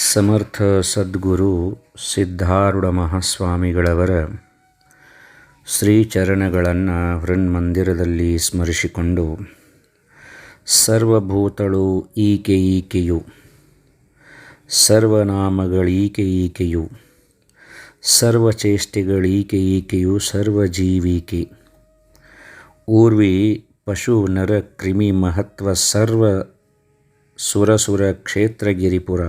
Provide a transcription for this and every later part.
ಸಮರ್ಥ ಸದ್ಗುರು ಸಿದ್ಧಾರೂಢ ಮಹಾಸ್ವಾಮಿಗಳವರ ಶ್ರೀಚರಣಗಳನ್ನು ಹೃನ್ಮಂದಿರದಲ್ಲಿ ಸ್ಮರಿಸಿಕೊಂಡು ಸರ್ವಭೂತಳು ಈಕೆಯು ಸರ್ವನಾಮಗಳೀಕೆಯು ಸರ್ವಚೇಷ್ಟೆಗಳೀಕೆಯು ಸರ್ವಜೀವಿಕೆ ಊರ್ವಿ ಪಶು ನರ ಕ್ರಿಮಿ ಮಹತ್ವ ಸರ್ವ ಸುರಸುರ ಕ್ಷೇತ್ರಗಿರಿಪುರ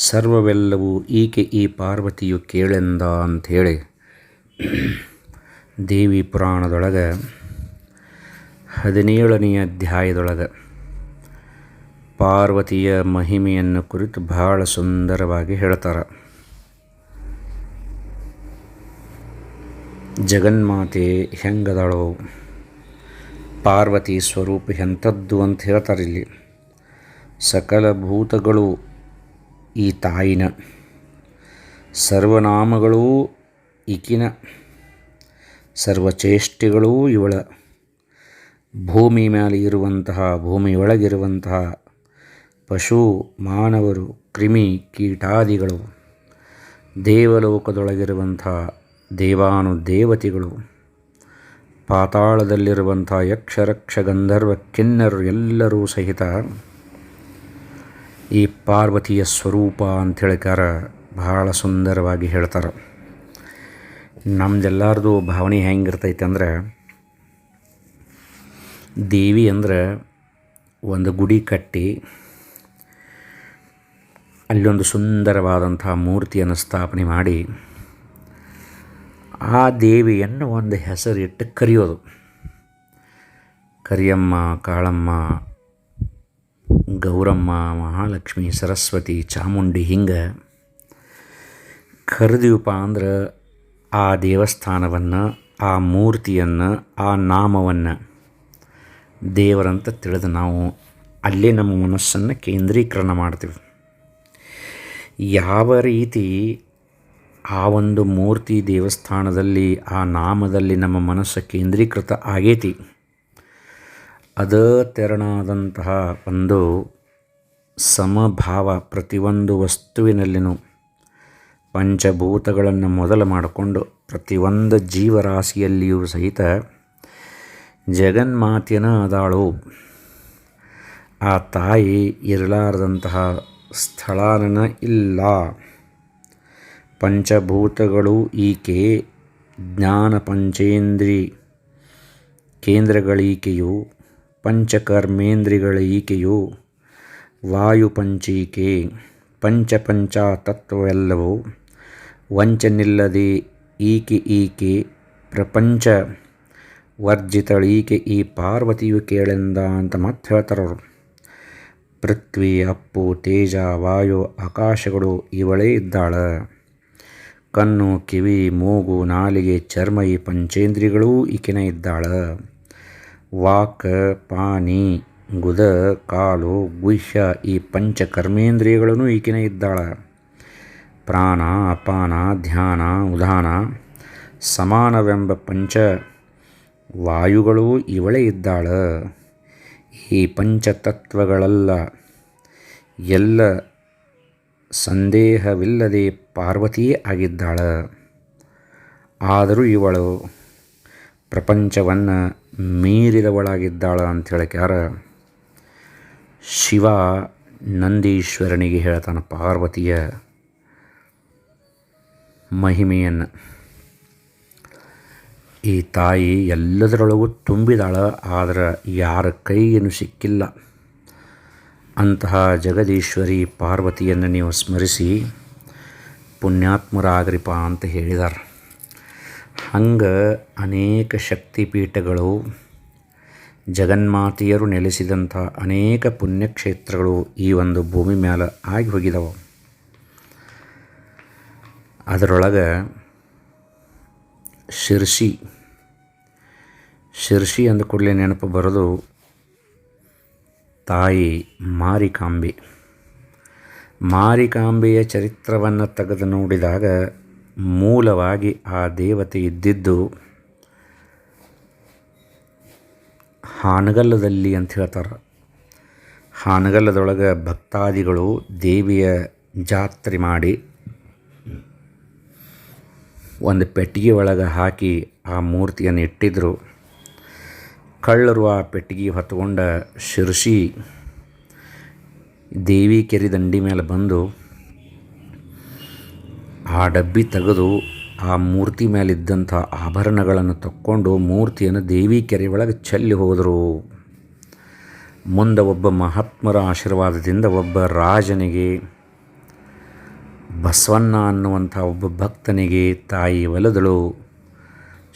ಸರ್ವವೆಲ್ಲವೂ ಈಕೆ ಈ ಪಾರ್ವತಿಯು ಕೇಳೆಂದ ಅಂಥೇಳಿ ದೇವಿ ಪುರಾಣದೊಳಗೆ 17ನೇ ಅಧ್ಯಾಯದೊಳಗೆ ಪಾರ್ವತಿಯ ಮಹಿಮೆಯನ್ನು ಕುರಿತು ಬಹಳ ಸುಂದರವಾಗಿ ಹೇಳ್ತಾರೆ. ಜಗನ್ಮಾತೆ ಹೆಂಗದಳೋ, ಪಾರ್ವತಿ ಸ್ವರೂಪ ಎಂಥದ್ದು ಅಂತ ಹೇಳ್ತಾರೆ. ಇಲ್ಲಿ ಸಕಲ ಭೂತಗಳು ಈ ತಾಯಿನ, ಸರ್ವನಾಮಗಳೂ ಈಕಿನ, ಸರ್ವಚೇಷ್ಟೆಗಳೂ ಇವಳ. ಭೂಮಿ ಮೇಲೆ ಇರುವಂತಹ, ಭೂಮಿಯೊಳಗಿರುವಂತಹ ಪಶು ಮಾನವರು, ಕ್ರಿಮಿ ಕೀಟಾದಿಗಳು, ದೇವಲೋಕದೊಳಗಿರುವಂತಹ ದೇವಾನುದೇವತೆಗಳು, ಪಾತಾಳದಲ್ಲಿರುವಂಥ ಯಕ್ಷರಕ್ಷ ಗಂಧರ್ವ ಕಿನ್ನರು ಎಲ್ಲರೂ ಸಹಿತ ಈ ಪಾರ್ವತಿಯ ಸ್ವರೂಪ ಅಂಥೇಳಿಕಾರ ಬಹಳ ಸುಂದರವಾಗಿ ಹೇಳ್ತಾರೆ. ನಮ್ದೆಲ್ಲರದು ಭಾವನೆ ಹೆಂಗಿರ್ತೈತೆ ಅಂದರೆ, ದೇವಿ ಅಂದ್ರೆ ಒಂದು ಗುಡಿ ಕಟ್ಟಿ ಅಲ್ಲೊಂದು ಸುಂದರವಾದಂಥ ಮೂರ್ತಿಯನ್ನು ಸ್ಥಾಪನೆ ಮಾಡಿ ಆ ದೇವಿಯನ್ನು ಒಂದು ಹೆಸರಿಟ್ಟು ಕರೆಯೋದು. ಕರಿಯಮ್ಮ, ಕಾಳಮ್ಮ, ಗೌರಮ್ಮ, ಮಹಾಲಕ್ಷ್ಮಿ, ಸರಸ್ವತಿ, ಚಾಮುಂಡಿ ಹಿಂಗೆ ಕರೆದೀವಪ್ಪ ಅಂದ್ರೆ ಆ ದೇವಸ್ಥಾನವನ್ನು, ಆ ಮೂರ್ತಿಯನ್ನು, ಆ ನಾಮವನ್ನು ದೇವರಂತ ತಿಳಿದು ನಾವು ಅಲ್ಲೇ ನಮ್ಮ ಮನಸ್ಸನ್ನು ಕೇಂದ್ರೀಕರಣ ಮಾಡ್ತೀವಿ. ಯಾವ ರೀತಿ ಆ ಒಂದು ಮೂರ್ತಿ ದೇವಸ್ಥಾನದಲ್ಲಿ ಆ ನಾಮದಲ್ಲಿ ನಮ್ಮ ಮನಸ್ಸು ಕೇಂದ್ರೀಕೃತ ಆಗೈತಿ, ಅದೇ ತೆರನಾದಂತಹ ಒಂದು ಸಮಭಾವ ಪ್ರತಿಯೊಂದು ವಸ್ತುವಿನಲ್ಲಿನೂ ಪಂಚಭೂತಗಳನ್ನು ಮೊದಲು ಮಾಡಿಕೊಂಡು ಪ್ರತಿಯೊಂದು ಜೀವರಾಶಿಯಲ್ಲಿಯೂ ಸಹಿತ ಜಗನ್ಮಾತೆನ ಅದಾಳು. ಆ ತಾಯಿ ಇರಲಾರದಂತಹ ಸ್ಥಳನ ಇಲ್ಲ. ಪಂಚಭೂತಗಳು ಈಕೆ, ಜ್ಞಾನ ಪಂಚೇಂದ್ರಿ ಕೇಂದ್ರಗಳೀಕೆಯು, ಪಂಚಕರ್ಮೇಂದ್ರಿಗಳ ಈಕೆಯು, ವಾಯುಪಂಚೀಕೆ, ಪಂಚ ತತ್ವವೆಲ್ಲವೂ ವಂಚನಿಲ್ಲದೆ ಈಕೆ ಪ್ರಪಂಚ ವರ್ಜಿತಳೀಕೆ ಈ ಪಾರ್ವತಿಯು ಕೇಳೆಂದ ಅಂತ ಮತ್ತೆ ಹೇಳ್ತಾರವರು. ಪೃಥ್ವಿ, ಅಪ್ಪು, ತೇಜ, ವಾಯು, ಆಕಾಶಗಳು ಇವಳೇ ಇದ್ದಾಳ. ಕಣ್ಣು, ಕಿವಿ, ಮೂಗು, ನಾಲಿಗೆ, ಚರ್ಮ ಈ ಪಂಚೇಂದ್ರಿಗಳೂ ಈಕೆನೇ ಇದ್ದಾಳ. ವಾಕ್, ಪಾನಿ, ಗುದ, ಕಾಲು, ಗುಹ್ಯ ಈ ಪಂಚಕರ್ಮೇಂದ್ರಿಯಗಳೂ ಈಕೆನೇ ಇದ್ದಾಳ. ಪ್ರಾಣ, ಅಪಾನ, ಧ್ಯಾನ, ಉದಾನ ಸಮಾನವೆಂಬ ಪಂಚ ವಾಯುಗಳೂ ಇವಳೇ ಇದ್ದಾಳ. ಈ ಪಂಚತತ್ವಗಳೆಲ್ಲ ಎಲ್ಲ ಸಂದೇಹವಿಲ್ಲದೆ ಪಾರ್ವತಿಯೇ ಆಗಿದ್ದಾಳ. ಆದರೂ ಇವಳು ಪ್ರಪಂಚವನ್ನು ಮೀರಿದವಳಾಗಿದ್ದಾಳ ಅಂಥೇಳಕ್ಯಾರ ಶಿವ ನಂದೀಶ್ವರನಿಗೆ ಹೇಳ್ತಾನೆ ಪಾರ್ವತಿಯ ಮಹಿಮೆಯನ್ನು. ಈ ತಾಯಿ ಎಲ್ಲದರೊಳಗೂ ತುಂಬಿದಾಳ, ಆದರೆ ಯಾರ ಕೈಗೇನು ಸಿಕ್ಕಿಲ್ಲ. ಅಂತಹ ಜಗದೀಶ್ವರಿ ಪಾರ್ವತಿಯನ್ನು ನೀವು ಸ್ಮರಿಸಿ ಪುಣ್ಯಾತ್ಮರಾಗ್ರಿಪ ಅಂತ ಹೇಳಿದ್ದಾರೆ. ಹಂಗೆ ಅನೇಕ ಶಕ್ತಿಪೀಠಗಳು, ಜಗನ್ಮಾತೆಯರು ನೆಲೆಸಿದಂಥ ಅನೇಕ ಪುಣ್ಯಕ್ಷೇತ್ರಗಳು ಈ ಒಂದು ಭೂಮಿ ಮೇಲೆ ಆಗಿ ಹೋಗಿದವು. ಅದರೊಳಗೆ ಶಿರ್ಷಿ ಅಂದ ಕೂಡಲೇ ನೆನಪು ಬರೋದು ತಾಯಿ ಮಾರಿಕಾಂಬೆ. ಮಾರಿಕಾಂಬೆಯ ಚರಿತ್ರವನ್ನು ತೆಗೆದು ನೋಡಿದಾಗ ಮೂಲವಾಗಿ ಆ ದೇವತೆ ಇದ್ದಿದ್ದು ಹಾನಗಲ್ಲದಲ್ಲಿ ಅಂತ ಹೇಳ್ತಾರೆ. ಹಾನಗಲ್ಲದೊಳಗೆ ಭಕ್ತಾದಿಗಳು ದೇವಿಯ ಜಾತ್ರೆ ಮಾಡಿ ಒಂದು ಪೆಟ್ಟಿಗೆ ಒಳಗೆ ಹಾಕಿ ಆ ಮೂರ್ತಿಯನ್ನು ಇಟ್ಟಿದ್ದರು. ಕಳ್ಳರು ಆ ಪೆಟ್ಟಿಗೆ ಹೊತ್ಕೊಂಡ ಶಿರ್ಸಿ ದೇವಿ ಕೆರೆ ದಂಡಿ ಮೇಲೆ ಬಂದು ಆ ಡಬ್ಬಿ ತೆಗೆದು ಆ ಮೂರ್ತಿ ಮೇಲಿದ್ದಂಥ ಆಭರಣಗಳನ್ನು ತಕ್ಕೊಂಡು ಮೂರ್ತಿಯನ್ನು ದೇವಿ ಕೆರೆ ಒಳಗೆ ಚೆಲ್ಲಿ ಹೋದರು. ಮುಂದೆ ಒಬ್ಬ ಮಹಾತ್ಮರ ಆಶೀರ್ವಾದದಿಂದ ಒಬ್ಬ ರಾಜನಿಗೆ, ಬಸವಣ್ಣ ಅನ್ನುವಂಥ ಒಬ್ಬ ಭಕ್ತನಿಗೆ ತಾಯಿ ಒಲಿದಳು.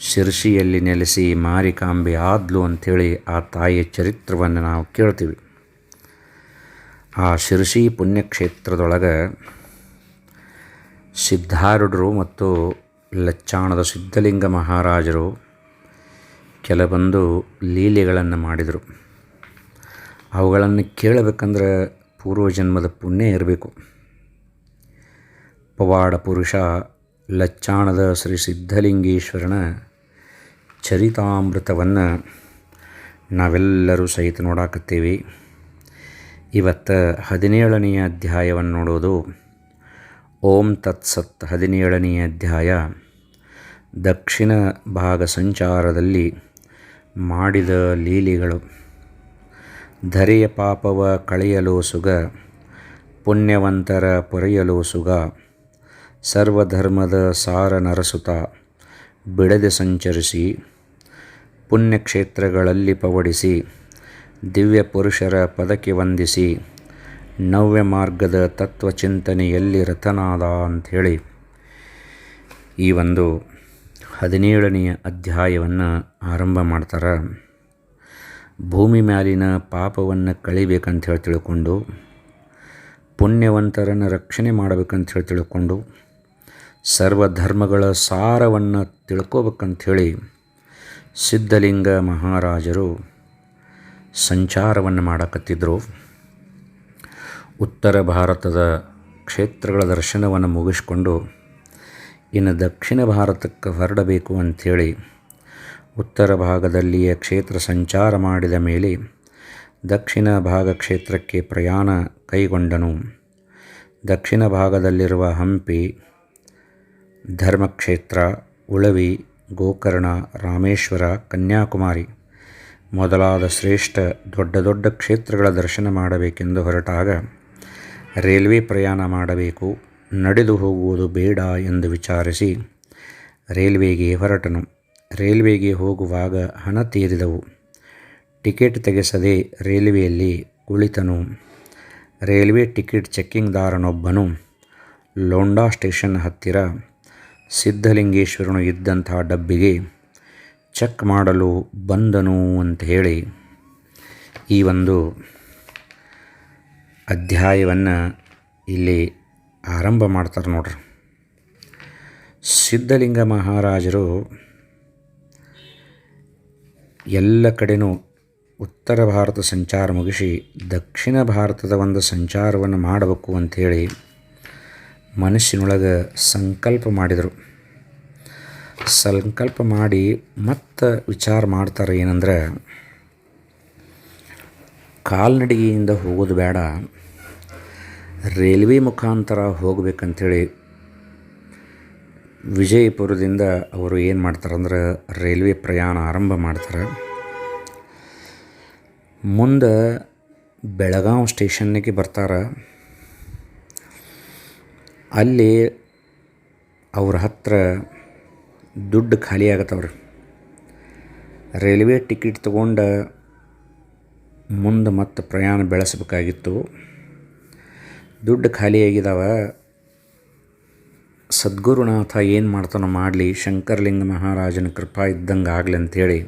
ಶಿರ್ಸಿಯಲ್ಲಿ ನೆಲೆಸಿ ಮಾರಿಕಾಂಬೆ ಆದ್ಲು ಅಂಥೇಳಿ ಆ ತಾಯಿಯ ಚರಿತ್ರವನ್ನು ನಾವು ಕೇಳ್ತೀವಿ. ಆ ಶಿರ್ಸಿ ಪುಣ್ಯಕ್ಷೇತ್ರದೊಳಗೆ ಸಿದ್ಧಾರೂಢರು ಮತ್ತು ಲಚ್ಚಾಣದ ಸಿದ್ಧಲಿಂಗ ಮಹಾರಾಜರು ಕೆಲವೊಂದು ಲೀಲೆಗಳನ್ನು ಮಾಡಿದರು. ಅವುಗಳನ್ನು ಕೇಳಬೇಕಂದ್ರೆ ಪೂರ್ವಜನ್ಮದ ಪುಣ್ಯ ಇರಬೇಕು. ಪವಾಡ ಪುರುಷ ಲಚ್ಚಾಣದ ಶ್ರೀ ಸಿದ್ಧಲಿಂಗೇಶ್ವರನ ಚರಿತಾಮೃತವನ್ನು ನಾವೆಲ್ಲರೂ ಸಹಿತ ನೋಡಾಕತ್ತೀವಿ. ಇವತ್ತು 17ನೇ ಅಧ್ಯಾಯವನ್ನು ನೋಡೋದು. ಓಂ ತತ್ಸತ್ 17ನೇ ಅಧ್ಯಾಯ ದಕ್ಷಿಣ ಭಾಗ ಸಂಚಾರದಲ್ಲಿ ಮಾಡಿದ ಲೀಲೆಗಳು. ಧರೆಯ ಪಾಪವ ಕಳೆಯಲು ಸುಗ, ಪುಣ್ಯವಂತರ ಪೊರೆಯಲು ಸುಗ, ಸರ್ವಧರ್ಮದ ಸಾರ ನರಸುತ ಬಿಡದೆ ಸಂಚರಿಸಿ, ಪುಣ್ಯಕ್ಷೇತ್ರಗಳಲ್ಲಿ ಪವಡಿಸಿ, ದಿವ್ಯ ಪುರುಷರ ಪದಕ್ಕೆ ವಂದಿಸಿ, ನವ್ಯ ಮಾರ್ಗದ ತತ್ವಚಿಂತನೆಯಲ್ಲಿ ರತನಾದ ಅಂಥೇಳಿ ಈ ಒಂದು 17ನೇ ಅಧ್ಯಾಯವನ್ನು ಆರಂಭ ಮಾಡ್ತಾರೆ. ಭೂಮಿ ಮ್ಯಾಲಿನ ಪಾಪವನ್ನು ಕಳಿಬೇಕಂಥೇಳಿ ತಿಳ್ಕೊಂಡು, ಪುಣ್ಯವಂತರನ್ನು ರಕ್ಷಣೆ ಮಾಡಬೇಕಂಥೇಳಿ ತಿಳ್ಕೊಂಡು, ಸರ್ವಧರ್ಮಗಳ ಸಾರವನ್ನು ತಿಳ್ಕೋಬೇಕಂಥೇಳಿ ಸಿದ್ಧಲಿಂಗ ಮಹಾರಾಜರು ಸಂಚಾರವನ್ನು ಮಾಡಕತ್ತಿದ್ದರು. ಉತ್ತರ ಭಾರತದ ಕ್ಷೇತ್ರಗಳ ದರ್ಶನವನ್ನು ಮುಗಿಸ್ಕೊಂಡು ಇನ್ನು ದಕ್ಷಿಣ ಭಾರತಕ್ಕೆ ಹೊರಡಬೇಕು ಅಂಥೇಳಿ ಉತ್ತರ ಭಾಗದಲ್ಲಿಯ ಕ್ಷೇತ್ರ ಸಂಚಾರ ಮಾಡಿದ ಮೇಲೆ ದಕ್ಷಿಣ ಭಾಗ ಕ್ಷೇತ್ರಕ್ಕೆ ಪ್ರಯಾಣ ಕೈಗೊಂಡನು. ದಕ್ಷಿಣ ಭಾಗದಲ್ಲಿರುವ ಹಂಪಿ, ಧರ್ಮಕ್ಷೇತ್ರ, ಉಳವಿ, ಗೋಕರ್ಣ, ರಾಮೇಶ್ವರ, ಕನ್ಯಾಕುಮಾರಿ ಮೊದಲಾದ ಶ್ರೇಷ್ಠ ದೊಡ್ಡ ದೊಡ್ಡ ಕ್ಷೇತ್ರಗಳ ದರ್ಶನ ಮಾಡಬೇಕೆಂದು ಹೊರಟಾಗ ರೈಲ್ವೆ ಪ್ರಯಾಣ ಮಾಡಬೇಕು, ನಡೆದು ಹೋಗುವುದು ಬೇಡ ಎಂದು ವಿಚಾರಿಸಿ ರೈಲ್ವೆಗೆ ಹೊರಟನು. ರೈಲ್ವೆಗೆ ಹೋಗುವಾಗ ಹಣ ತೀರಿದವು. ಟಿಕೆಟ್ ತೆಗೆಸದೆ ರೈಲ್ವೆಯಲ್ಲಿ ಕುಳಿತನು. ರೈಲ್ವೆ ಟಿಕೆಟ್ ಚೆಕ್ಕಿಂಗ್ದಾರನೊಬ್ಬನು ಲೋಂಡಾ ಸ್ಟೇಷನ್ ಹತ್ತಿರ ಸಿದ್ಧಲಿಂಗೇಶ್ವರನು ಇದ್ದಂಥ ಡಬ್ಬಿಗೆ ಚೆಕ್ ಮಾಡಲು ಬಂದನು ಅಂತ ಹೇಳಿ ಈ ಒಂದು ಅಧ್ಯಾಯವನ್ನು ಇಲ್ಲಿ ಆರಂಭ ಮಾಡ್ತಾರೆ ನೋಡ್ರಿ. ಸಿದ್ಧಲಿಂಗ ಮಹಾರಾಜರು ಎಲ್ಲ ಕಡೆನೂ ಉತ್ತರ ಭಾರತ ಸಂಚಾರ ಮುಗಿಸಿ ದಕ್ಷಿಣ ಭಾರತದ ಒಂದು ಸಂಚಾರವನ್ನು ಮಾಡಬೇಕು ಅಂಥೇಳಿ ಮನಸ್ಸಿನೊಳಗೆ ಸಂಕಲ್ಪ ಮಾಡಿದರು. ಸಂಕಲ್ಪ ಮಾಡಿ ಮತ್ತೆ ವಿಚಾರ ಮಾಡ್ತಾರೆ ಏನಂದ್ರೆ, ಕಾಲ್ನಡಿಗೆಯಿಂದ ಹೋಗೋದು ಬೇಡ, ರೈಲ್ವೆ ಮುಖಾಂತರ ಹೋಗ್ಬೇಕಂಥೇಳಿ ವಿಜಯಪುರದಿಂದ ಅವರು ಏನು ಮಾಡ್ತಾರಂದ್ರೆ ರೈಲ್ವೆ ಪ್ರಯಾಣ ಆರಂಭ ಮಾಡ್ತಾರೆ. ಮುಂದೆ ಬೆಳಗಾವಿ ಸ್ಟೇಷನ್ನಿಗೆ ಬರ್ತಾರೆ. ಅಲ್ಲಿ ಅವ್ರ ಹತ್ರ ದುಡ್ಡು ಖಾಲಿ ಆಗತ್ತವ್ರಿ. ರೈಲ್ವೆ ಟಿಕೆಟ್ ತೊಗೊಂಡು ಮುಂದೆ ಮತ್ತೆ ಪ್ರಯಾಣ ಬೆಳೆಸಬೇಕಾಗಿತ್ತು. ದುಡ್ಡು ಖಾಲಿಯಾಗಿದ್ದಾವ. ಸದ್ಗುರುನಾಥ ಏನು ಮಾಡ್ತಾನೋ ಮಾಡಲಿ, ಶಂಕರಲಿಂಗ ಮಹಾರಾಜನ ಕೃಪಾ ಇದ್ದಂಗೆ ಆಗಲಿ ಅಂಥೇಳಿ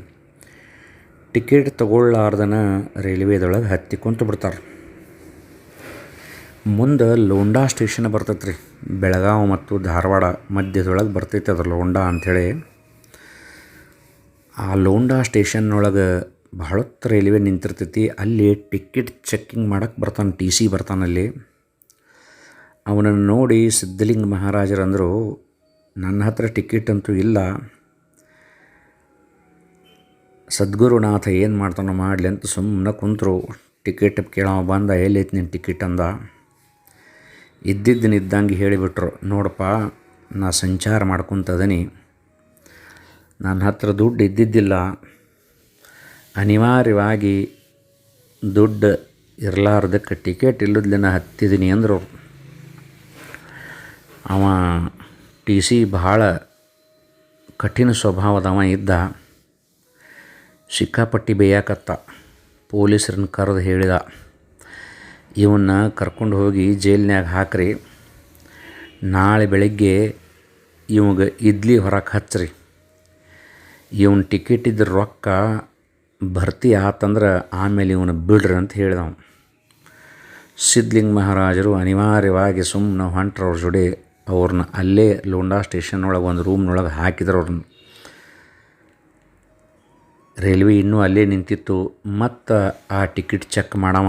ಟಿಕೆಟ್ ತಗೊಳ್ಳಾರ್ದನ ರೈಲ್ವೆದೊಳಗೆ ಹತ್ತಿ ಕುಂತು ಬಿಡ್ತಾರೆ. ಮುಂದೆ ಲೋಂಡಾ ಸ್ಟೇಷನ್ ಬರ್ತೈತೆ ರೀ, ಬೆಳಗಾವಿ ಮತ್ತು ಧಾರವಾಡ ಮಧ್ಯದೊಳಗೆ ಬರ್ತೈತೆ ಅದು ಲೋಂಡಾ ಅಂಥೇಳಿ. ಆ ಲೋಂಡಾ ಸ್ಟೇಷನ್ನೊಳಗೆ ಬಹಳತ್ತು ರೈಲ್ವೆ ನಿಂತಿರ್ತೈತಿ. ಅಲ್ಲಿ ಟಿಕೆಟ್ ಚೆಕ್ಕಿಂಗ್ ಮಾಡೋಕ್ಕೆ ಬರ್ತಾನೆ, ಟಿ ಸಿ ಬರ್ತಾನಲ್ಲಿ. ಅವನನ್ನು ನೋಡಿ ಸಿದ್ಧಲಿಂಗ ಮಹಾರಾಜರಂದರು, ನನ್ನ ಹತ್ರ ಟಿಕೆಟ್ ಅಂತೂ ಇಲ್ಲ, ಸದ್ಗುರುನಾಥ ಏನು ಮಾಡ್ತಾನೋ ಮಾಡಲಿ ಅಂತ ಸುಮ್ಮನೆ ಕುಂತರು. ಟಿಕೆಟ್ ಕೇಳೋ ಬಂದ, ಎಲ್ಲೈತಿ ನಿನ್ನ ಟಿಕೆಟ್ ಅಂದ. ಇದ್ದಂಗೆ ಹೇಳಿಬಿಟ್ರು, ನೋಡಪ್ಪ ನಾ ಸಂಚಾರ ಮಾಡ್ಕೊತದನಿ, ನನ್ನ ಹತ್ರ ದುಡ್ಡು ಇದ್ದಿದ್ದಿಲ್ಲ, ಅನಿವಾರ್ಯವಾಗಿ ದುಡ್ಡು ಇರಲಾರ್ದಕ್ಕೆ ಟಿಕೆಟ್ ಇಲ್ಲದ್ಲಿನ ಹತ್ತಿದ್ದೀನಿ ಅಂದರು. ಅವ ಟಿ ಸಿ ಭಾಳ ಕಠಿಣ ಸ್ವಭಾವದವ ಇದ್ದ. ಸಿಕ್ಕಾಪಟ್ಟಿ ಬೇಯಾಕತ್ತ. ಪೊಲೀಸರನ್ನ ಕರೆದು ಹೇಳಿದ, ಇವನ್ನ ಕರ್ಕೊಂಡು ಹೋಗಿ ಜೈಲಿನ್ಯಾಗ ಹಾಕ್ರಿ, ನಾಳೆ ಬೆಳಗ್ಗೆ ಇವಾಗ ಇಡ್ಲಿ ಹೊರಗೆ ಹಚ್ಚ್ರಿ, ಇವನ್ ಟಿಕೆಟ್ ಇದ್ರ ರೊಕ್ಕ ಭರ್ತಿ ಆತಂದ್ರೆ ಆಮೇಲೆ ಇವನು ಬಿಡ್ರಿ ಅಂತ ಹೇಳಿದವ. ಸಿದ್ಧಲಿಂಗ ಮಹಾರಾಜರು ಅನಿವಾರ್ಯವಾಗಿ ಸುಮ್ಮನೆ ಹೊಂಟ್ರು ಅವ್ರ ಜೋಡಿ. ಅವ್ರನ್ನ ಅಲ್ಲೇ ಲೋಂಡಾ ಸ್ಟೇಷನ್ ಒಳಗೆ ಒಂದು ರೂಮ್ನೊಳಗೆ ಹಾಕಿದ್ರು ಅವ್ರನ್ನ. ರೈಲ್ವೆ ಇನ್ನೂ ಅಲ್ಲೇ ನಿಂತಿತ್ತು. ಮತ್ತು ಆ ಟಿಕೆಟ್ ಚೆಕ್ ಮಾಡವ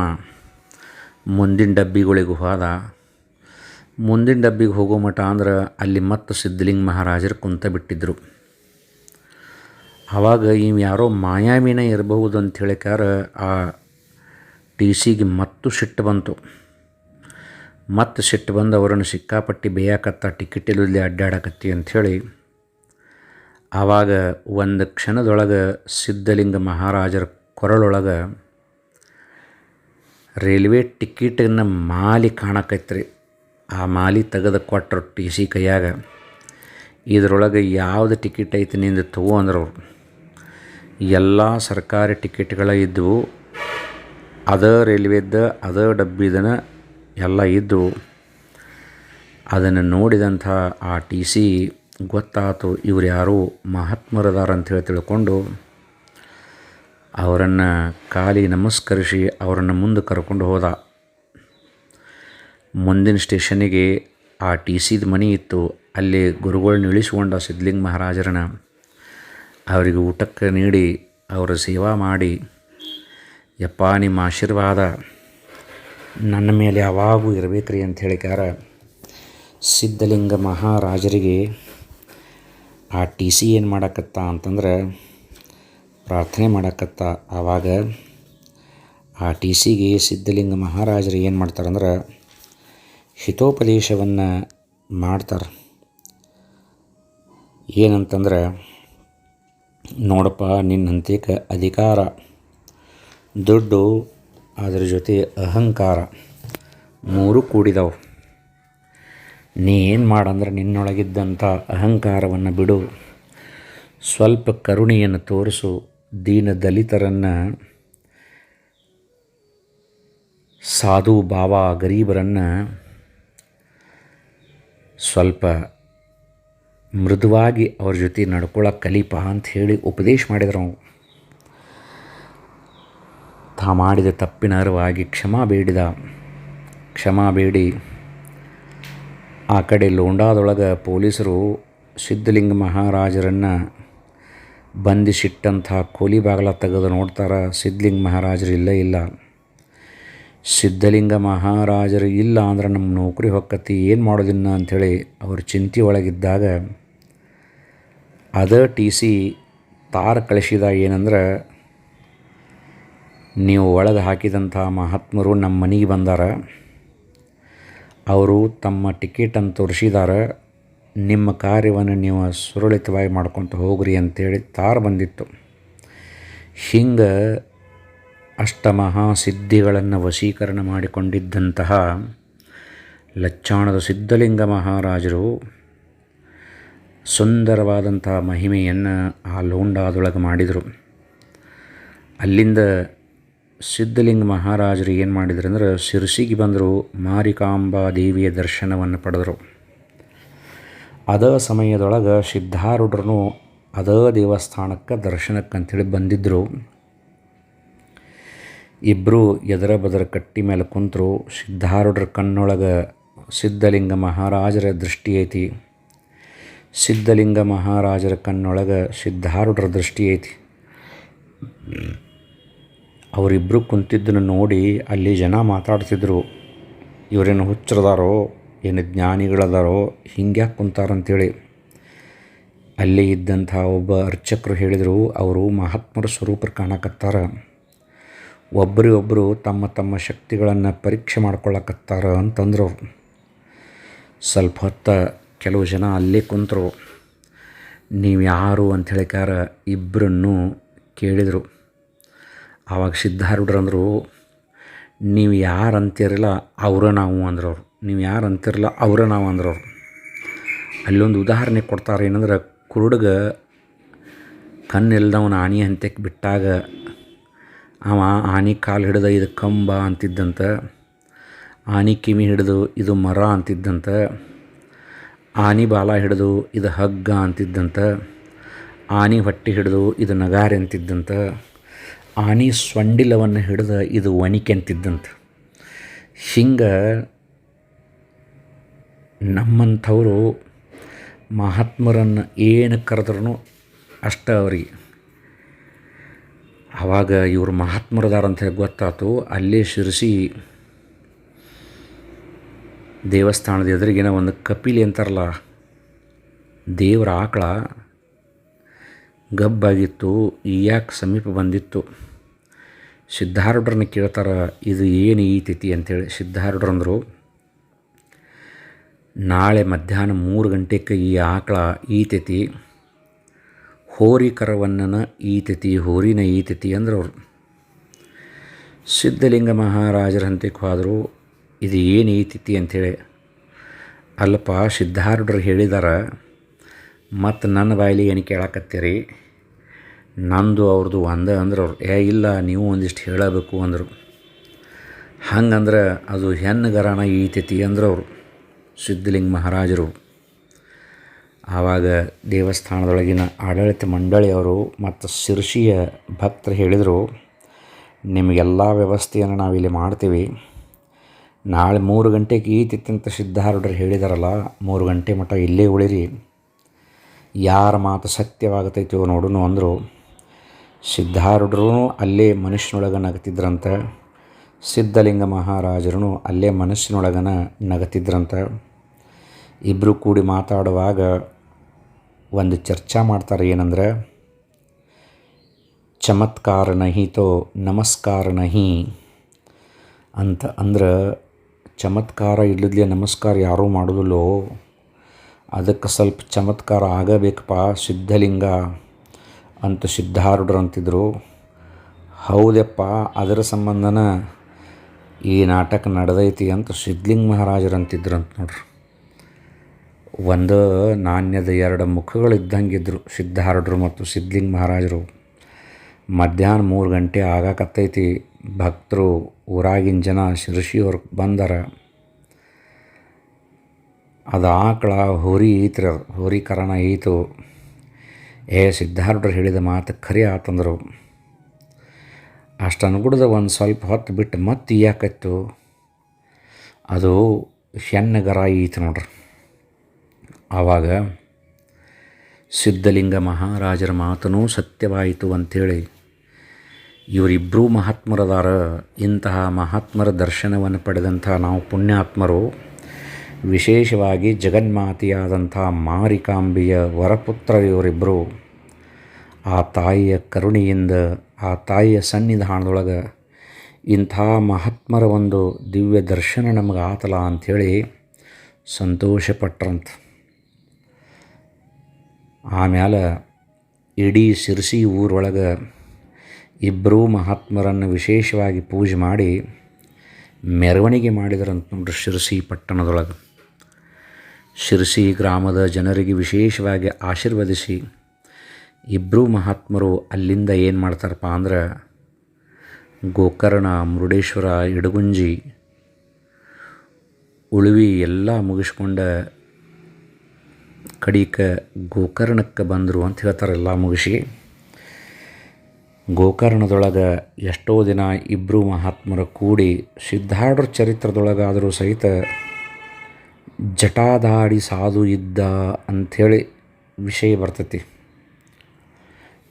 ಮುಂದಿನ ಡಬ್ಬಿಗಳಿಗೆ ಹೋದ. ಮುಂದಿನ ಡಬ್ಬಿಗೆ ಹೋಗೋ ಮಟ ಅಂದ್ರೆ ಅಲ್ಲಿ ಮತ್ತು ಸಿದ್ಧಲಿಂಗ ಮಹಾರಾಜರು ಕುಂತ ಬಿಟ್ಟಿದ್ದರು. ಆವಾಗ ಇವು ಯಾರೋ ಮಾಯಾವಿನ ಇರಬಹುದು ಅಂತ ಹೇಳಿಕಾರ ಆ ಟಿ ಸಿಗೆ ಮತ್ತು ಸಿಟ್ಟು ಬಂತು. ಮತ್ತು ಸಿಟ್ಟು ಬಂದು ಅವರನ್ನು ಸಿಕ್ಕಾಪಟ್ಟಿ ಬೇಯಾಕತ್ತ, ಟಿಕೆಟ್ ಇಲ್ಲದೆ ಅಡ್ಡಾಡಕತ್ತಿ ಅಂಥೇಳಿ. ಆವಾಗ ಒಂದು ಕ್ಷಣದೊಳಗೆ ಸಿದ್ಧಲಿಂಗ ಮಹಾರಾಜರ ಕೊರಳೊಳಗೆ ರೈಲ್ವೆ ಟಿಕೆಟನ್ನು ಮಾಲಿ ಕಾಣಕೈತ್ರಿ. ಆ ಮಾಲಿ ತೆಗೆದು ಕೊಟ್ಟರು ಟಿ ಸಿ ಕೈಯಾಗ. ಇದರೊಳಗೆ ಯಾವ್ದು ಟಿಕೆಟ್ ಐತಿ ನಿಂದು ತಗೋ ಅಂದ್ರು ಅವ್ರು. ಎಲ್ಲ ಸರ್ಕಾರಿ ಟಿಕೆಟ್ಗಳ ಇದ್ದವು, ಅದ ರೈಲ್ವೆದ್ದ ಅದ ಡಬ್ಬಿದನ ಎಲ್ಲ ಇದ್ದವು. ಅದನ್ನು ನೋಡಿದಂಥ ಆ ಟಿ ಸಿ ಗೊತ್ತಾಯಿತು, ಇವ್ರು ಯಾರು ಮಹಾತ್ಮರದಾರ ಅಂಥೇಳಿ ತಿಳ್ಕೊಂಡು ಅವರನ್ನು ಕಾಲಿಗೆ ನಮಸ್ಕರಿಸಿ ಅವರನ್ನು ಮುಂದೆ ಕರ್ಕೊಂಡು ಹೋದ. ಮುಂದಿನ ಸ್ಟೇಷನಿಗೆ ಆ ಟಿ ಸಿದ ಮನೆ ಇತ್ತು. ಅಲ್ಲಿ ಗುರುಗಳನ್ನ ಇಳಿಸ್ಕೊಂಡ ಸಿದ್ಧಲಿಂಗ ಮಹಾರಾಜರನ್ನ. ಅವರಿಗೆ ಊಟಕ್ಕೆ ನೀಡಿ ಅವರ ಸೇವಾ ಮಾಡಿ, ಯಪ್ಪ ನಿಮ್ಮ ಆಶೀರ್ವಾದ ನನ್ನ ಮೇಲೆ ಯಾವಾಗೂ ಇರಬೇಕ್ರಿ ಅಂತ ಹೇಳಿಕಾರ ಸಿದ್ಧಲಿಂಗ ಮಹಾರಾಜರಿಗೆ ಆ ಟಿ ಸಿ ಏನು ಮಾಡಕತ್ತ ಅಂತಂದ್ರೆ ಪ್ರಾರ್ಥನೆ ಮಾಡಕತ್ತ. ಆವಾಗ ಆ ಟಿ ಸಿಗೆ ಸಿದ್ಧಲಿಂಗ ಮಹಾರಾಜರು ಏನು ಮಾಡ್ತಾರಂದ್ರೆ ಹಿತೋಪದೇಶವನ್ನು ಮಾಡ್ತಾರೆ. ಏನಂತಂದ್ರೆ, ನೋಡಪ್ಪ, ನಿನ್ನಂತೇಕ ಅಧಿಕಾರ, ದುಡ್ಡು, ಅದರ ಜೊತೆ ಅಹಂಕಾರ ಮೂರು ಕೂಡಿದವು. ನೀ ಏನು ಮಾಡಂದ್ರೆ ನಿನ್ನೊಳಗಿದ್ದಂಥ ಅಹಂಕಾರವನ್ನು ಬಿಡು, ಸ್ವಲ್ಪ ಕರುಣೆಯನ್ನು ತೋರಿಸು, ದೀನ ದಲಿತರನ್ನು, ಸಾಧು ಬಾಬಾ ಗರೀಬರನ್ನು ಸ್ವಲ್ಪ ಮೃದುವಾಗಿ ಅವ್ರ ಜೊತೆ ನಡ್ಕೊಳ್ಳೋಕೆ ಕಲಿಪ ಅಂತ ಹೇಳಿ ಉಪದೇಶ ಮಾಡಿದ್ರು. ಅವು ತಾ ಮಾಡಿದ ತಪ್ಪಿನ ಅರಿವಾಗಿ ಕ್ಷಮಾ ಬೇಡಿ ಆ ಕಡೆ ಲೋಂಡಾದೊಳಗೆ ಪೊಲೀಸರು ಸಿದ್ಧಲಿಂಗ ಮಹಾರಾಜರನ್ನು ಬಂಧಿಸಿಟ್ಟಂಥ ಕೋಲಿ ಬಾಗಿಲ ತೆಗೆದು ನೋಡ್ತಾರೆ. ಸಿದ್ಧಲಿಂಗ ಮಹಾರಾಜರು ಇಲ್ಲೇ ಇಲ್ಲ. ಸಿದ್ಧಲಿಂಗ ಮಹಾರಾಜರು ಇಲ್ಲ ಅಂದ್ರೆ ನಮ್ಮ ನೌಕರಿ ಹೊಕ್ಕತಿ, ಏನು ಮಾಡೋದಿನ್ನ ಅಂಥೇಳಿ ಅವ್ರ ಚಿಂತೆ ಒಳಗಿದ್ದಾಗ ಅದ ಟಿ ಸಿ ತಾರ ಕಳಿಸಿದ. ಏನಂದ್ರೆ, ನೀವು ಒಳಗೆ ಹಾಕಿದಂಥ ಮಹಾತ್ಮರು ನಮ್ಮ ಮನೆಗೆ ಬಂದಾರ, ಅವರು ತಮ್ಮ ಟಿಕೆಟನ್ನು ತೋರಿಸಿದಾರ, ನಿಮ್ಮ ಕಾರ್ಯವನ್ನು ನೀವು ಸುರಳಿತವಾಗಿ ಮಾಡ್ಕೊತ ಹೋಗ್ರಿ ಅಂತೇಳಿ ತಾರ ಬಂದಿತ್ತು. ಹಿಂಗೆ ಅಷ್ಟಮಹಾಸಿದ್ಧಿಗಳನ್ನು ವಶೀಕರಣ ಮಾಡಿಕೊಂಡಿದ್ದಂತಹ ಲಚ್ಚಾಣದ ಸಿದ್ಧಲಿಂಗ ಮಹಾರಾಜರು ಸುಂದರವಾದಂಥ ಮಹಿಮೆಯನ್ನು ಆ ಲೋಂಡಾದೊಳಗೆ ಮಾಡಿದರು. ಅಲ್ಲಿಂದ ಸಿದ್ಧಲಿಂಗ ಮಹಾರಾಜರು ಏನು ಮಾಡಿದ್ರು ಅಂದ್ರೆ ಶಿರಸಿಗೆ ಬಂದರು. ಮಾರಿಕಾಂಬಾ ದೇವಿಯ ದರ್ಶನವನ್ನು ಪಡೆದರು. ಅದ ಸಮಯದೊಳಗೆ ಸಿದ್ಧಾರೂಢರು ಅದೇ ದೇವಸ್ಥಾನಕ್ಕೆ ದರ್ಶನಕ್ಕೆ ಅಂಥೇಳಿ ಬಂದಿದ್ದರು. ಇಬ್ಬರು ಎದರ ಬದರ ಕಟ್ಟಿ ಮೇಲೆ ಕುಂತರು. ಸಿದ್ಧಾರೂಢರ ಕಣ್ಣೊಳಗೆ ಸಿದ್ಧಲಿಂಗ ಮಹಾರಾಜರ ದೃಷ್ಟಿ ಐತಿ, ಸಿದ್ಧಲಿಂಗ ಮಹಾರಾಜರ ಕಣ್ಣೊಳಗೆ ಸಿದ್ಧಾರೂಢರ ದೃಷ್ಟಿ ಐತಿ. ಅವರಿಬ್ಬರು ಕುಂತಿದ್ದನ್ನು ನೋಡಿ ಅಲ್ಲಿ ಜನ ಮಾತಾಡ್ತಿದ್ರು, ಇವರೇನು ಹುಚ್ಚರದಾರೋ ಏನು ಜ್ಞಾನಿಗಳದಾರೋ ಹಿಂಗ್ಯಾಕೆ ಕುಂತಾರಂತೇಳಿ. ಅಲ್ಲಿ ಇದ್ದಂಥ ಒಬ್ಬ ಅರ್ಚಕರು ಹೇಳಿದರು, ಅವರು ಮಹಾತ್ಮರ ಸ್ವರೂಪರು ಕಾಣಕತ್ತಾರ, ಒಬ್ಬರಿಗೊಬ್ಬರು ತಮ್ಮ ತಮ್ಮ ಶಕ್ತಿಗಳನ್ನು ಪರೀಕ್ಷೆ ಮಾಡ್ಕೊಳ್ಳಕತ್ತಾರ ಅಂತಂದ್ರು. ಸ್ವಲ್ಪ ಹೊತ್ತು ಕೆಲವು ಜನ ಅಲ್ಲೇ ಕುಂತರು. ನೀವು ಯಾರು ಅಂಥೇಳಿಕಾರ ಇಬ್ಬರನ್ನು ಕೇಳಿದರು. ಆವಾಗ ಸಿದ್ಧಾರೂಢರಂದರು, ನೀವು ಯಾರು ಅಂತಿರಲ್ಲ ಅವರ ನಾವು ಅಂದ್ರವ್ರು. ನೀವು ಯಾರು ಅಂತಿರಲ್ಲ ಅವರ ನಾವು ಅಂದ್ರವ್ರು. ಅಲ್ಲೊಂದು ಉದಾಹರಣೆ ಕೊಡ್ತಾರೆ. ಏನಂದ್ರೆ, ಕುರುಡ್ಗ ಕಣ್ಣಿಲ್ದವನ ಆನೆ ಹಂತಕ್ಕೆ ಬಿಟ್ಟಾಗ ಅವ ಆನೆ ಕಾಲು ಹಿಡಿದ ಇದು ಕಂಬ ಅಂತಿದ್ದಂತ, ಆನೆ ಕಿವಿ ಹಿಡಿದು ಇದು ಮರ ಅಂತಿದ್ದಂತ, ಆನೆ ಬಾಲ ಹಿಡಿದು ಇದು ಹಗ್ಗ ಅಂತಿದ್ದಂತ, ಆನೆ ಹೊಟ್ಟೆ ಹಿಡಿದು ಇದು ನಗಾರೆ ಅಂತಿದ್ದಂತ, ಆನೆ ಸೊಂಡಿಲವನ್ನು ಹಿಡಿದು ಇದು ಒಣಿಕೆ ಅಂತಿದ್ದಂತ. ಹಿಂಗೆ ನಮ್ಮಂಥವರು ಮಹಾತ್ಮರನ್ನು ಏನು ಕರೆದ್ರೂ ಅಷ್ಟ ಅವ್ರಿಗೆ. ಆವಾಗ ಇವರು ಮಹಾತ್ಮರದಾರ ಅಂಥೇಳಿ ಗೊತ್ತಾಯ್ತು. ಅಲ್ಲೇ ಶಿರಸಿ ದೇವಸ್ಥಾನದ ಎದುರಿಗಿನ ಒಂದು ಕಪಿಲಿ ಅಂತಾರಲ್ಲ, ದೇವರ ಆಕಳ ಗಬ್ಬಾಗಿತ್ತು, ಯಾಕೆ ಸಮೀಪ ಬಂದಿತ್ತು. ಸಿದ್ಧಾರೂಢರನ್ನ ಕೇಳ್ತಾರೆ, ಇದು ಏನು ಈ ತಿಥಿ ಅಂಥೇಳಿ. ಸಿದ್ಧಾರೂಢರಂದರು, ನಾಳೆ ಮಧ್ಯಾಹ್ನ 3 ಗಂಟೆಗೆ ಈ ಆಕಳ ಈತೈತಿ, ಹೋರಿ ಕರವನ್ನನ ಈತೈತಿ, ಹೋರಿನ ಈತೈತಿ ಅಂದ್ರವ್ರು. ಸಿದ್ಧಲಿಂಗ ಮಹಾರಾಜರ ಹಂತಕ್ಕೆ ಹೋದರು, ಇದು ಏನು ಈತೈತಿ ಅಂಥೇಳಿ. ಅಲ್ಲಪ್ಪ, ಸಿದ್ಧಾರೂಢರು ಹೇಳಿದಾರ, ಮತ್ತು ನನ್ನ ಬಾಯಲ್ಲಿ ಏನು ಕೇಳಾಕತ್ತೀರಿ, ನಂದು ಅವ್ರದ್ದು ಒಂದೇ ಅಂದ್ರವ್ರು. ಇಲ್ಲ, ನೀವು ಒಂದಿಷ್ಟು ಹೇಳಬೇಕು ಅಂದರು. ಹಂಗಂದ್ರೆ ಅದು ಹೆಣ್ಣಗರನ ಈತೈತಿ ಅಂದ್ರವ್ರು ಸಿದ್ಧಲಿಂಗ ಮಹಾರಾಜರು. ಆವಾಗ ದೇವಸ್ಥಾನದೊಳಗಿನ ಆಡಳಿತ ಮಂಡಳಿಯವರು ಮತ್ತು ಶಿರಸಿಯ ಭಕ್ತರು ಹೇಳಿದರು, ನಿಮಗೆಲ್ಲ ವ್ಯವಸ್ಥೆಯನ್ನು ನಾವಿಲ್ಲಿ ಮಾಡ್ತೀವಿ. ನಾಳೆ 3 ಗಂಟೆಗೆ ಈತಿತ್ತಂತ ಸಿದ್ಧಾರೂಢರು ಹೇಳಿದಾರಲ್ಲ, 3 ಗಂಟೆ ಮಟ್ಟ ಇಲ್ಲೇ ಉಳಿರಿ, ಯಾರ ಮಾತು ಸತ್ಯವಾಗತೈತೋ ನೋಡೋಣ ಅಂದರು. ಸಿದ್ಧಾರೂಢರು ಅಲ್ಲೇ ಮನುಷ್ಯನೊಳಗೆ ನಗತಿದ್ರಂತ, ಸಿದ್ಧಲಿಂಗ ಮಹಾರಾಜರು ಅಲ್ಲೇ ಮನಸ್ಸಿನೊಳಗನ ನಗತಿದ್ರಂತ. ಇಬ್ಬರು ಕೂಡಿ ಮಾತಾಡುವಾಗ ಒಂದು ಚರ್ಚೆ ಮಾಡ್ತಾರೆ. ಏನಂದ್ರೆ, ಚಮತ್ಕಾರ ನಹಿ ತೋ ನಮಸ್ಕಾರ ನಹಿ ಅಂತ. ಅಂದ್ರೆ ಚಮತ್ಕಾರ ಇಲ್ಲದ್ಲೇ ನಮಸ್ಕಾರ ಯಾರೂ ಮಾಡೋದಿಲ್ಲೋ, ಅದಕ್ಕೆ ಸ್ವಲ್ಪ ಚಮತ್ಕಾರ ಆಗಬೇಕಪ್ಪ ಸಿದ್ಧಲಿಂಗ ಅಂತ ಸಿದ್ಧಾರೂಢರು ಅಂತಿದ್ರು. ಹೌದಪ್ಪ, ಅದರ ಸಂಬಂಧನ ಈ ನಾಟಕ ನಡೆದೈತಿ ಅಂತ ಸಿದ್ಧಲಿಂಗ ಮಹಾರಾಜರು ಅಂತಿದ್ರು ಅಂತ ನೋಡ್ರಿ. ಒಂದು ನಾಣ್ಯದ 2 ಮುಖಗಳಿದ್ದಂಗಿದ್ರು ಸಿದ್ಧಾರೂಢರು ಮತ್ತು ಸಿದ್ಧಲಿಂಗ ಮಹಾರಾಜರು. ಮಧ್ಯಾಹ್ನ 3 ಗಂಟೆ ಆಗಾಕತ್ತೈತಿ. ಭಕ್ತರು, ಊರಾಗಿನ ಜನ ಶಿರಸಿಯವ್ರು ಬಂದಾರ. ಅದು ಆಕಳ ಹೋರಿ ಈತ್ರ, ಹೋರಿ ಕರಣ ಈತು. ಸಿದ್ಧಾರೂಢರು ಹೇಳಿದ ಮಾತು ಖರೆ ಆತಂದರು. ಅಷ್ಟು ಅನ್ಗುಡ್ದ ಒಂದು ಸ್ವಲ್ಪ ಹೊತ್ತು ಬಿಟ್ಟು ಮತ್ತೆ ಯಾಕತ್ತು, ಅದು ಹೆಣ್ಣಗರ ಈತು ನೋಡ್ರಿ. ಆವಾಗ ಸಿದ್ಧಲಿಂಗ ಮಹಾರಾಜರ ಮಾತನೂ ಸತ್ಯವಾಯಿತು ಅಂಥೇಳಿ ಇವರಿಬ್ಬರೂ ಮಹಾತ್ಮರದಾರ. ಇಂತಹ ಮಹಾತ್ಮರ ದರ್ಶನವನ್ನು ಪಡೆದಂಥ ನಾವು ಪುಣ್ಯಾತ್ಮರು, ವಿಶೇಷವಾಗಿ ಜಗನ್ಮಾತೆಯಾದಂಥ ಮಾರಿಕಾಂಬೆಯ ವರಪುತ್ರ ಇವರಿಬ್ಬರು. ಆ ತಾಯಿಯ ಕರುಣೆಯಿಂದ, ಆ ತಾಯಿಯ ಸನ್ನಿಧಾನದೊಳಗೆ ಇಂಥ ಮಹಾತ್ಮರ ಒಂದು ದಿವ್ಯ ದರ್ಶನ ನಮಗೆ ಆತಲ್ಲ ಅಂಥೇಳಿ ಸಂತೋಷಪಟ್ರಂತ. ಆಮೇಲೆ ಇಡೀ ಶಿರಸಿ ಊರೊಳಗೆ ಇಬ್ಬರೂ ಮಹಾತ್ಮರನ್ನು ವಿಶೇಷವಾಗಿ ಪೂಜೆ ಮಾಡಿ ಮೆರವಣಿಗೆ ಮಾಡಿದ್ರಂತ ನೋಡ್ರಿ. ಶಿರಸಿ ಪಟ್ಟಣದೊಳಗೆ ಶಿರಸಿ ಗ್ರಾಮದ ಜನರಿಗೆ ವಿಶೇಷವಾಗಿ ಆಶೀರ್ವದಿಸಿ ಇಬ್ಬರೂ ಮಹಾತ್ಮರು ಅಲ್ಲಿಂದ ಏನು ಮಾಡ್ತಾರಪ್ಪ ಅಂದ್ರೆ, ಗೋಕರ್ಣ, ಮುರುಡೇಶ್ವರ, ಇಡಗುಂಜಿ, ಉಳುವಿ ಎಲ್ಲ ಮುಗಿಸ್ಕೊಂಡ ಕಡಿಕ ಗೋಕರ್ಣಕ್ಕೆ ಬಂದರು ಅಂತ ಹೇಳ್ತಾರೆ. ಎಲ್ಲ ಮುಗಿಸಿ ಗೋಕರ್ಣದೊಳಗೆ ಎಷ್ಟೋ ದಿನ ಇಬ್ಬರು ಮಹಾತ್ಮರು ಕೂಡಿ ಸಿದ್ಧಾರೂಢರ ಚರಿತ್ರದೊಳಗಾದರೂ ಸಹಿತ ಜಟಾಧಾಡಿ ಸಾಧು ಇದ್ದ ಅಂಥೇಳಿ ವಿಷಯ ಬರ್ತೈತಿ.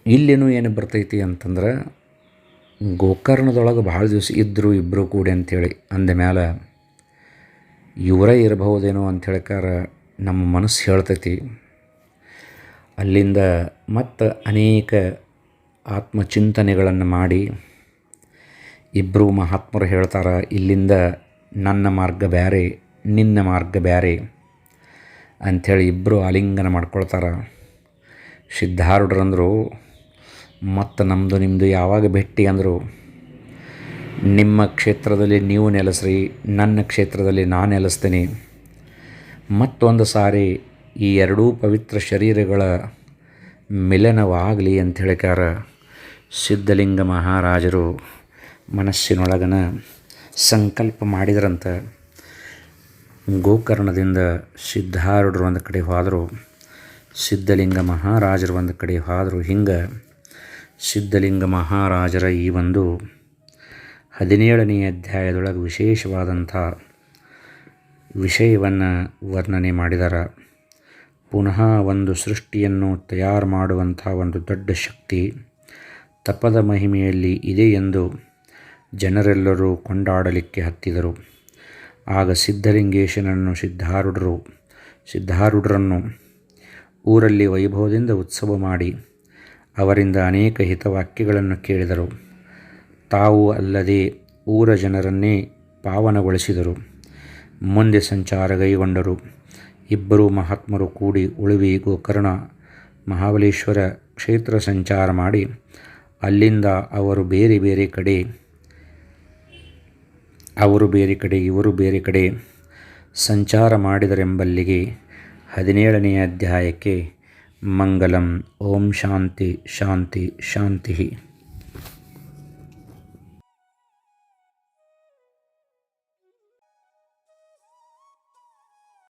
ಇಲ್ಲೇನೂ ಏನು ಬರ್ತೈತಿ ಅಂತಂದ್ರೆ, ಗೋಕರ್ಣದೊಳಗೆ ಭಾಳ ದಿವಸ ಇದ್ದರು ಇಬ್ಬರು ಕೂಡಿ ಅಂಥೇಳಿ ಅಂದ ಮೇಲೆ ಇವರೇ ಇರಬಹುದೇನೋ ಅಂಥೇಳಿಕಾರ ನಮ್ಮ ಮನಸ್ಸು ಹೇಳ್ತೈತಿ. ಅಲ್ಲಿಂದ ಮತ್ತು ಅನೇಕ ಆತ್ಮಚಿಂತನೆಗಳನ್ನು ಮಾಡಿ ಇಬ್ಬರು ಮಹಾತ್ಮರು ಹೇಳ್ತಾರೆ, ಇಲ್ಲಿಂದ ನನ್ನ ಮಾರ್ಗ ಬೇರೆ, ನಿನ್ನ ಮಾರ್ಗ ಬೇರೆ. ಅಂಥೇಳಿ ಇಬ್ಬರು ಆಲಿಂಗನ ಮಾಡ್ಕೊಳ್ತಾರೆ. ಸಿದ್ಧಾರೂಢರಂದರು, ಮತ್ತು ನಮ್ಮದು ನಿಮ್ಮದು ಯಾವಾಗ ಭೇಟಿ ಅಂದರು. ನಿಮ್ಮ ಕ್ಷೇತ್ರದಲ್ಲಿ ನೀವು ನೆಲೆಸ್ರಿ, ನನ್ನ ಕ್ಷೇತ್ರದಲ್ಲಿ ನಾನು ನೆಲೆಸ್ತೀನಿ. ಮತ್ತೊಂದು ಸಾರಿ ಈ ಎರಡೂ ಪವಿತ್ರ ಶರೀರಗಳ ಮಿಲನವಾಗಲಿ ಅಂತ ಹೇಳಿಕಾರ ಸಿದ್ಧಲಿಂಗ ಮಹಾರಾಜರು ಮನಸ್ಸಿನೊಳಗನ ಸಂಕಲ್ಪ ಮಾಡಿದ್ರಂತ. ಗೋಕರ್ಣದಿಂದ ಸಿದ್ಧಾರೂಢರು ಒಂದು ಕಡೆ ಹೋದರು, ಸಿದ್ಧಲಿಂಗ ಮಹಾರಾಜರು ಒಂದು ಕಡೆ ಹೋದರು. ಹಿಂಗೆ ಸಿದ್ಧಲಿಂಗ ಮಹಾರಾಜರ ಈ ಒಂದು 17ನೇ ಅಧ್ಯಾಯದೊಳಗೆ ವಿಶೇಷವಾದಂಥ ವಿಷಯವನ್ನು ವರ್ಣನೆ ಮಾಡಿದ್ದಾರೆ. ಪುನಃ ಒಂದು ಸೃಷ್ಟಿಯನ್ನು ತಯಾರು ಮಾಡುವಂಥ ಒಂದು ದೊಡ್ಡ ಶಕ್ತಿ ತಪದ ಮಹಿಮೆಯಲ್ಲಿ ಇದೆ ಎಂದು ಜನರೆಲ್ಲರೂ ಕೊಂಡಾಡಲಿಕ್ಕೆ ಹತ್ತಿದರು. ಆಗ ಸಿದ್ಧಲಿಂಗೇಶನನ್ನು ಸಿದ್ಧಾರೂಢರನ್ನು ಊರಲ್ಲಿ ವೈಭವದಿಂದ ಉತ್ಸವ ಮಾಡಿ ಅವರಿಂದ ಅನೇಕ ಹಿತವಾಕ್ಯಗಳನ್ನು ಕೇಳಿದರು. ತಾವು ಅಲ್ಲದೆ ಊರ ಜನರನ್ನೇ ಪಾವನಗೊಳಿಸಿದರು. ಮುಂದೆ ಸಂಚಾರಗೈಗೊಂಡರು. ಇಬ್ಬರು ಮಹಾತ್ಮರು ಕೂಡಿ ಉಳುವಿ, ಗೋಕರ್ಣ, ಮಹಾಬಲೇಶ್ವರ ಕ್ಷೇತ್ರ ಸಂಚಾರ ಮಾಡಿ ಅಲ್ಲಿಂದ ಅವರು ಬೇರೆ ಬೇರೆ ಕಡೆ ಇವರು ಬೇರೆ ಕಡೆ ಸಂಚಾರ ಮಾಡಿದರೆಂಬಲ್ಲಿಗೆ 17ನೇ ಅಧ್ಯಾಯಕ್ಕೆ ಮಂಗಲಂ. ಓಂ ಶಾಂತಿ ಶಾಂತಿ ಶಾಂತಿ.